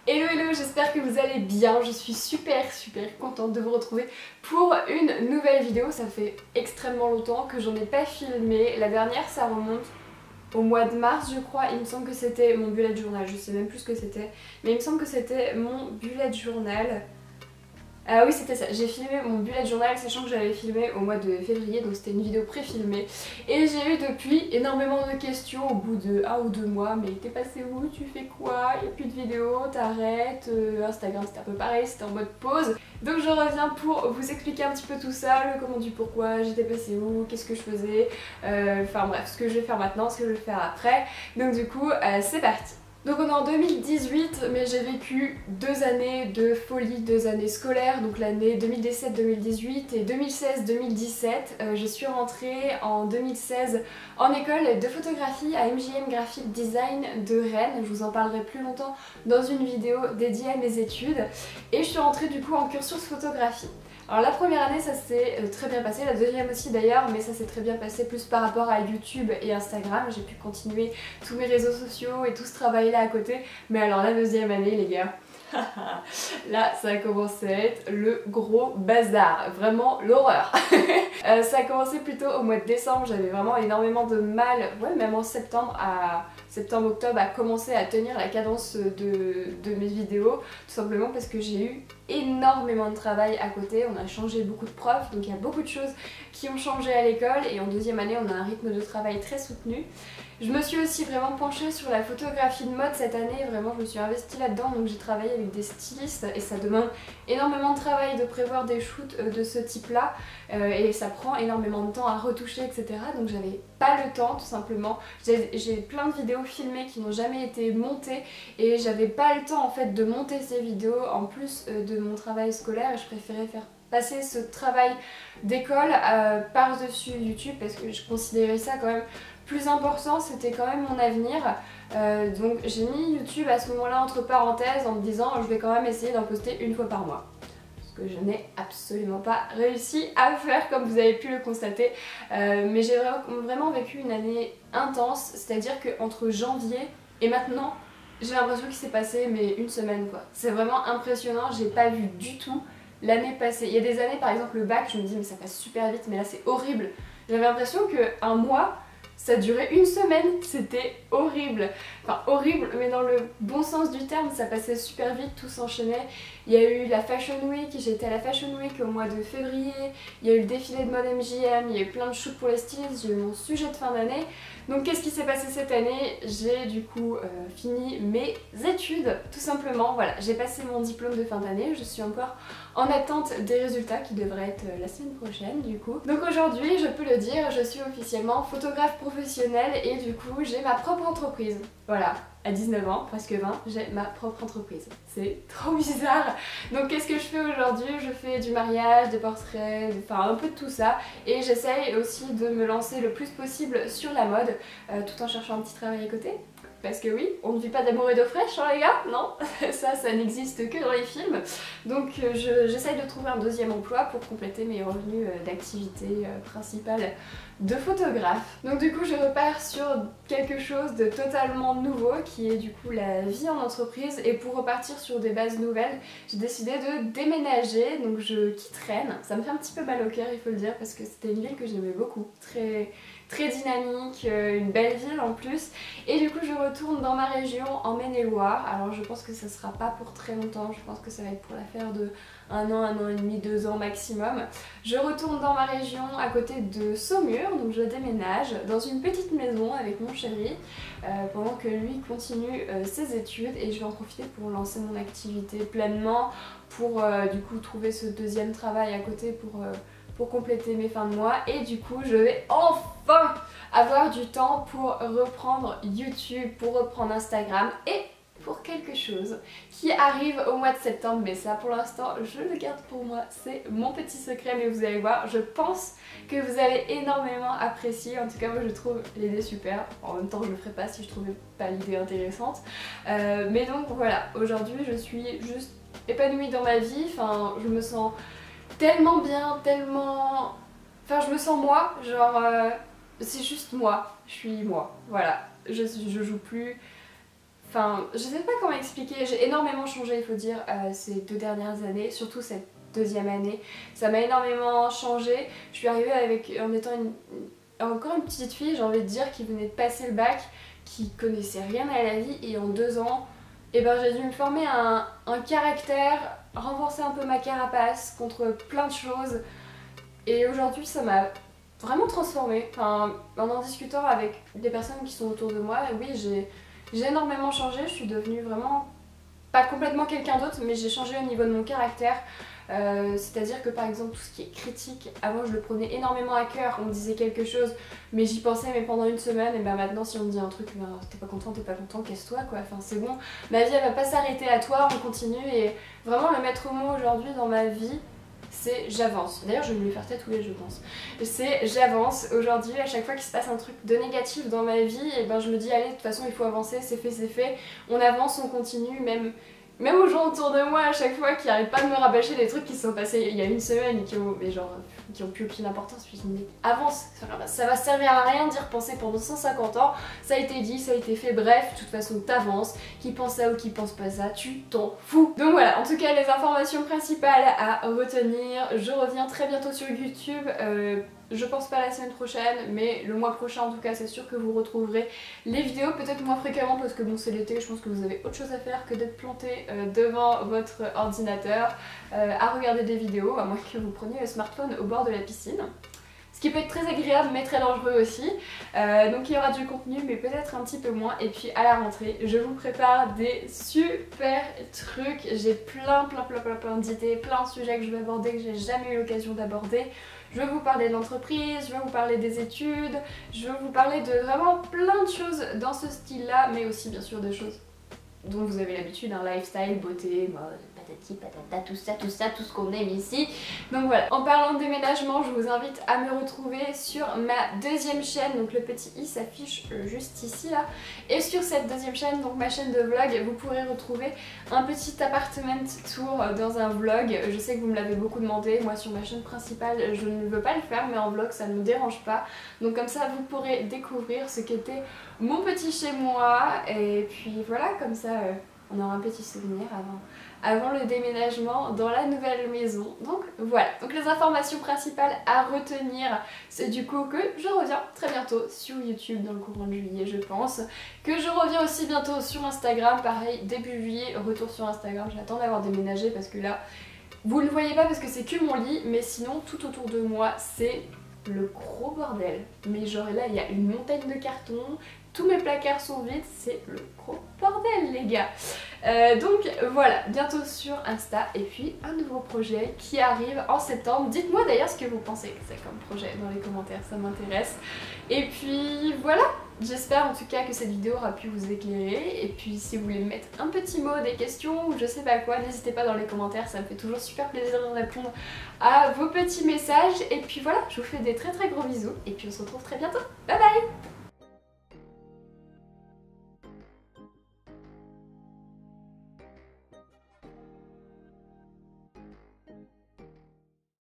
Hello hello, j'espère que vous allez bien, je suis super contente de vous retrouver pour une nouvelle vidéo. Ça fait extrêmement longtemps que j'en ai pas filmé, la dernière ça remonte au mois de mars je crois, il me semble que c'était mon bullet journal, je sais même plus ce que c'était, mais il me semble que c'était mon bullet journal. Ah oui c'était ça, j'ai filmé mon bullet journal sachant que j'avais filmé au mois de février, donc c'était une vidéo pré-filmée. Et j'ai eu depuis énormément de questions au bout de 1 ou 2 mois, mais t'es passé où, tu fais quoi, il n'y a plus de vidéos, t'arrêtes, Instagram c'était un peu pareil, c'était en mode pause. Donc je reviens pour vous expliquer un petit peu tout ça, le comment du pourquoi, j'étais passée où, qu'est-ce que je faisais, enfin bref, ce que je vais faire maintenant, ce que je vais faire après. Donc du coup c'est parti. Donc on est en 2018, mais j'ai vécu 2 années de folie, 2 années scolaires, donc l'année 2017-2018 et 2016-2017. Je suis rentrée en 2016 en école de photographie à MJM Graphic Design de Rennes. Je vous en parlerai plus longtemps dans une vidéo dédiée à mes études. Et je suis rentrée du coup en cursus photographie. Alors la première année ça s'est très bien passé, la deuxième aussi d'ailleurs, mais ça s'est très bien passé plus par rapport à YouTube et Instagram. J'ai pu continuer tous mes réseaux sociaux et tout ce travail là à côté. Mais alors la deuxième année les gars, là ça a commencé à être le gros bazar, vraiment l'horreur. Ça a commencé plutôt au mois de décembre, j'avais vraiment énormément de mal, ouais même en septembre-octobre à commencer à tenir la cadence de mes vidéos, tout simplement parce que j'ai eu énormément de travail à côté, on a changé beaucoup de profs, donc il y a beaucoup de choses qui ont changé à l'école et en deuxième année on a un rythme de travail très soutenu. Je me suis aussi vraiment penchée sur la photographie de mode cette année, vraiment je me suis investie là-dedans, donc j'ai travaillé avec des stylistes et ça demande énormément de travail de prévoir des shoots de ce type-là et ça prend énormément de temps à retoucher etc. Donc j'avais pas le temps tout simplement, j'ai plein de vidéos filmées qui n'ont jamais été montées et j'avais pas le temps en fait de monter ces vidéos en plus de mon travail scolaire et je préférais faire passer ce travail d'école par-dessus YouTube parce que je considérais ça quand même plus important, c'était quand même mon avenir. Donc j'ai mis YouTube à ce moment-là entre parenthèses en me disant je vais quand même essayer d'en poster une fois par mois. Ce que je n'ai absolument pas réussi à faire comme vous avez pu le constater. Mais j'ai vraiment vécu une année intense, c'est-à-dire qu'entre janvier et maintenant, j'ai l'impression qu'il s'est passé mais une semaine quoi. C'est vraiment impressionnant, j'ai pas vu du tout l'année passée. Il y a des années par exemple le bac, je me dis mais ça passe super vite mais là c'est horrible. J'avais l'impression qu'un mois ça durait une semaine, c'était horrible. Enfin horrible, mais dans le bon sens du terme, ça passait super vite, tout s'enchaînait. Il y a eu la Fashion Week, j'étais à la Fashion Week au mois de février. Il y a eu le défilé de mode MJM, il y a eu plein de shoots pour les stylistes, j'ai eu mon sujet de fin d'année. Donc qu'est-ce qui s'est passé cette année? J'ai du coup fini mes études, tout simplement. Voilà, j'ai passé mon diplôme de fin d'année, je suis encore en attente des résultats qui devraient être la semaine prochaine du coup. Donc aujourd'hui, je peux le dire, je suis officiellement photographe professionnelle et du coup j'ai ma propre entreprise. Voilà, à 19 ans, presque 20, j'ai ma propre entreprise. C'est trop bizarre. Donc qu'est-ce que je fais aujourd'hui? Je fais du mariage, des portraits, enfin un peu de tout ça. Et j'essaye aussi de me lancer le plus possible sur la mode, tout en cherchant un petit travail à côté. Parce que oui, on ne vit pas d'amour et d'eau fraîche, hein les gars, non. Ça n'existe que dans les films. Donc j'essaye de trouver un deuxième emploi pour compléter mes revenus d'activité principale de photographe. Donc du coup je repars sur quelque chose de totalement nouveau qui est du coup la vie en entreprise et pour repartir sur des bases nouvelles, j'ai décidé de déménager, donc je quitte Rennes. Ça me fait un petit peu mal au cœur il faut le dire parce que c'était une ville que j'aimais beaucoup, très dynamique, une belle ville en plus. Et du coup je retourne dans ma région en Maine-et-Loire. Alors je pense que ça sera pas pour très longtemps, je pense que ça va être pour l'affaire de 1 an et demi, 2 ans maximum. Je retourne dans ma région à côté de Saumur, donc je déménage dans une petite maison avec mon chéri pendant que lui continue ses études et je vais en profiter pour lancer mon activité pleinement, pour du coup trouver ce deuxième travail à côté pour compléter mes fins de mois et du coup je vais enfin avoir du temps pour reprendre YouTube, pour reprendre Instagram et pour quelque chose qui arrive au mois de septembre, mais ça pour l'instant je le garde pour moi, c'est mon petit secret, mais vous allez voir, je pense que vous allez énormément apprécier. En tout cas moi je trouve l'idée super, en même temps je le ferais pas si je trouvais pas l'idée intéressante, mais donc voilà, aujourd'hui je suis juste épanouie dans ma vie, enfin je me sens tellement bien, tellement... Enfin je me sens moi, genre c'est juste moi, je suis moi, voilà, je joue plus Enfin, je sais pas comment expliquer, j'ai énormément changé, il faut dire, ces 2 dernières années, surtout cette deuxième année. Ça m'a énormément changé. Je suis arrivée en étant encore une petite fille, j'ai envie de dire, qui venait de passer le bac, qui connaissait rien à la vie, et en 2 ans, eh ben, j'ai dû me former un caractère, renforcer un peu ma carapace contre plein de choses. Et aujourd'hui, ça m'a vraiment transformée. Enfin, en discutant avec des personnes qui sont autour de moi, oui, j'ai énormément changé. Je suis devenue vraiment, pas complètement quelqu'un d'autre, mais j'ai changé au niveau de mon caractère. C'est-à-dire que par exemple tout ce qui est critique, avant je le prenais énormément à cœur, on me disait quelque chose mais j'y pensais mais pendant une semaine, et ben maintenant si on me dit un truc, ben, t'es pas content, casse-toi quoi, enfin c'est bon, ma vie elle va pas s'arrêter à toi, on continue. Et vraiment le maître mot aujourd'hui dans ma vie, c'est j'avance. D'ailleurs je vais me le faire tatouer je pense. C'est j'avance. Aujourd'hui à chaque fois qu'il se passe un truc de négatif dans ma vie, et ben je me dis allez de toute façon il faut avancer, c'est fait, on avance, on continue, même aux gens autour de moi à chaque fois qui arrêtent pas de me rabâcher des trucs qui se sont passés il y a une semaine et qui ont plus aucune importance, puis je me dis avance, ça va servir à rien d'y repenser pendant 150 ans, ça a été dit, ça a été fait, bref, de toute façon t'avances, qui pense ça ou qui pense pas ça, tu t'en fous. Donc voilà, en tout cas les informations principales à retenir, je reviens très bientôt sur YouTube, je pense pas la semaine prochaine, mais le mois prochain en tout cas c'est sûr que vous retrouverez les vidéos, peut-être moins fréquemment parce que bon c'est l'été, je pense que vous avez autre chose à faire que d'être planté devant votre ordinateur à regarder des vidéos, à moins que vous preniez le smartphone au bord de la piscine. Ce qui peut être très agréable mais très dangereux aussi. Donc il y aura du contenu mais peut-être un petit peu moins. Et puis à la rentrée, je vous prépare des super trucs. J'ai plein d'idées, plein de sujets que je vais aborder que j'ai jamais eu l'occasion d'aborder. Je vais vous parler de l'entreprise, je vais vous parler des études, je vais vous parler de vraiment plein de choses dans ce style-là, mais aussi bien sûr des choses dont vous avez l'habitude, un lifestyle, beauté, mode, patati, patata, tout ce qu'on aime ici. Donc voilà, en parlant de déménagement, je vous invite à me retrouver sur ma deuxième chaîne, donc le petit i s'affiche juste ici là, et sur cette deuxième chaîne, donc ma chaîne de vlog, vous pourrez retrouver un petit appartement tour dans un vlog. Je sais que vous me l'avez beaucoup demandé, moi sur ma chaîne principale je ne veux pas le faire, mais en vlog ça ne me dérange pas, donc comme ça vous pourrez découvrir ce qu'était mon petit chez moi, et puis voilà, comme ça on aura un petit souvenir avant le déménagement dans la nouvelle maison. Donc voilà, donc les informations principales à retenir, c'est du coup que je reviens très bientôt sur YouTube dans le courant de juillet je pense, que je reviens aussi bientôt sur Instagram, pareil début juillet, retour sur Instagram, j'attends d'avoir déménagé parce que là, vous ne le voyez pas parce que c'est que mon lit, mais sinon tout autour de moi c'est le gros bordel. Mais genre là il y a une montagne de cartons, tous mes placards sont vides, c'est le gros bordel les gars. Donc voilà, bientôt sur Insta, et puis un nouveau projet qui arrive en septembre. Dites-moi d'ailleurs ce que vous pensez que c'est comme projet dans les commentaires, ça m'intéresse. Et puis voilà, j'espère en tout cas que cette vidéo aura pu vous éclairer. Et puis si vous voulez me mettre un petit mot, des questions ou je sais pas quoi, n'hésitez pas dans les commentaires, ça me fait toujours super plaisir de répondre à vos petits messages. Et puis voilà, je vous fais des très gros bisous et puis on se retrouve très bientôt. Bye bye.